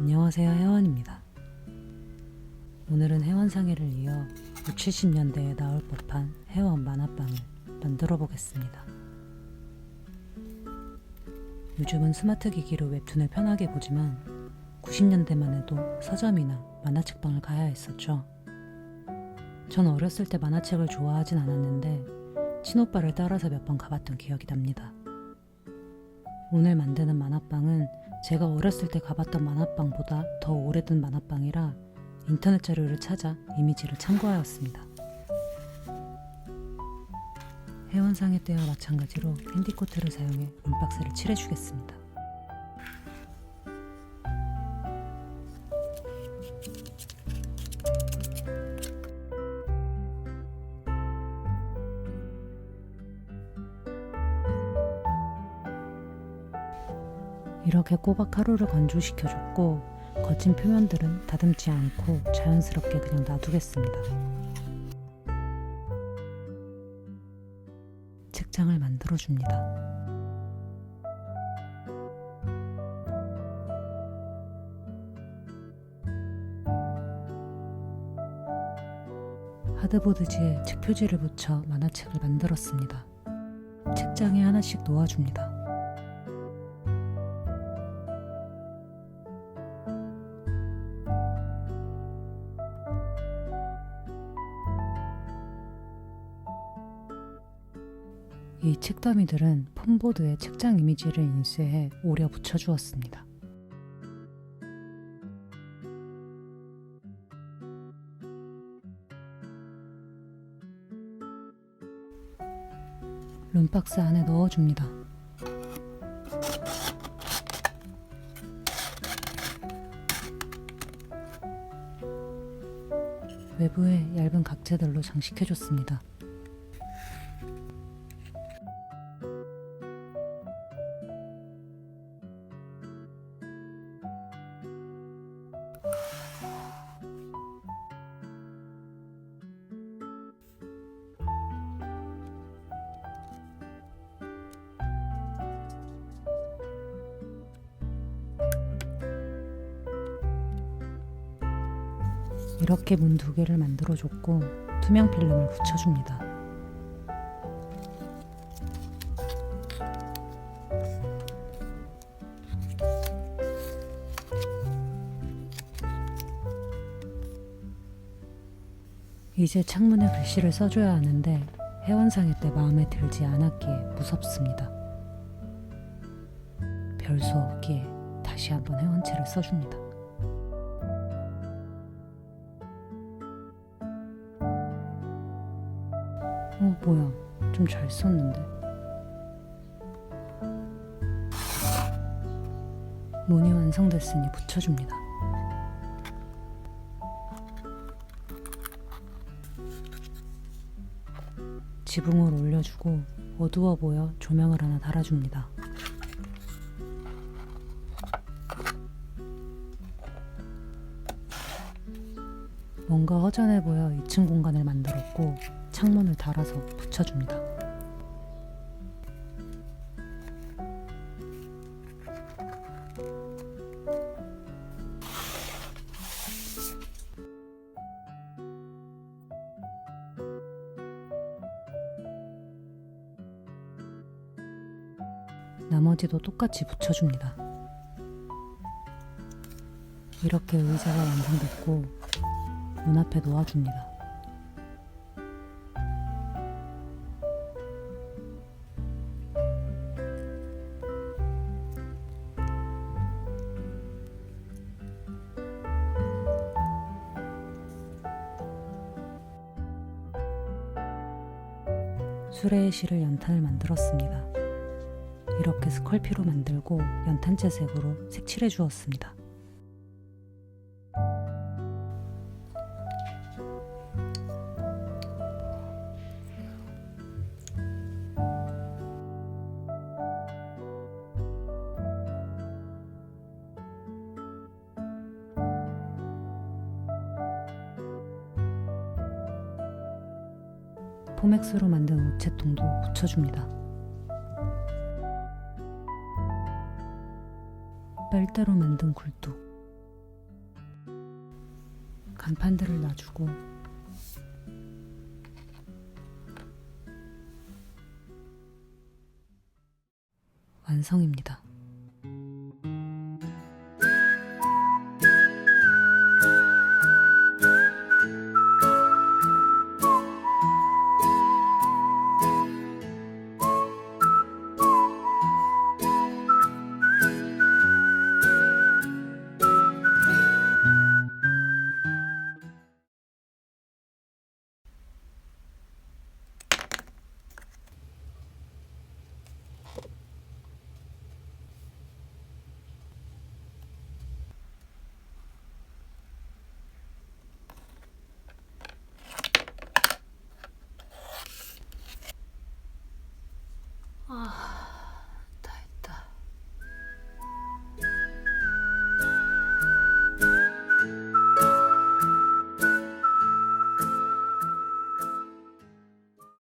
안녕하세요, 혜원입니다. 오늘은 혜원상해를 이어 60, 70년대에 나올 법한 혜원 만화방을 만들어 보겠습니다. 요즘은 스마트 기기로 웹툰을 편하게 보지만 90년대만 해도 서점이나 만화책방을 가야 했었죠. 전 어렸을 때 만화책을 좋아하진 않았는데 친오빠를 따라서 몇 번 가봤던 기억이 납니다. 오늘 만드는 만화방은 제가 어렸을 때 가봤던 만화방보다 더 오래된 만화방이라 인터넷 자료를 찾아 이미지를 참고하였습니다. 혜원상해 때와 마찬가지로 핸디코트를 사용해 룸박스를 칠해주겠습니다. 이렇게 꼬박 하루를 건조시켜줬고 거친 표면들은 다듬지 않고 자연스럽게 그냥 놔두겠습니다. 책장을 만들어줍니다. 하드보드지에 책 표지를 붙여 만화책을 만들었습니다. 책장에 하나씩 놓아줍니다. 이 책더미들은 폼보드에 책장 이미지를 인쇄해 오려 붙여주었습니다. 룸박스 안에 넣어줍니다. 외부에 얇은 각재들로 장식해줬습니다. 이렇게 문 2개를 만들어줬고 투명 필름을 붙여줍니다. 이제 창문에 글씨를 써줘야 하는데 혜원상해 때 마음에 들지 않았기에 무섭습니다. 별수 없기에 다시 한번 혜원체를 써줍니다. 뭐야, 좀 잘 썼는데. 문이 완성됐으니 붙여줍니다. 지붕을 올려주고 어두워 보여 조명을 하나 달아줍니다. 뭔가 허전해 보여 2층 공간을 만들었고 창문을 달아서 붙여줍니다. 나머지도 똑같이 붙여줍니다. 이렇게 의자가 완성됐고 문 앞에 놓아줍니다. 수레에 실을 연탄을 만들었습니다. 이렇게 스컬피로 만들고 연탄재 색으로 색칠해 주었습니다. 포맥스로 만든 우체통도 붙여줍니다. 빨대로 만든 굴뚝, 간판들을 놔주고 완성입니다.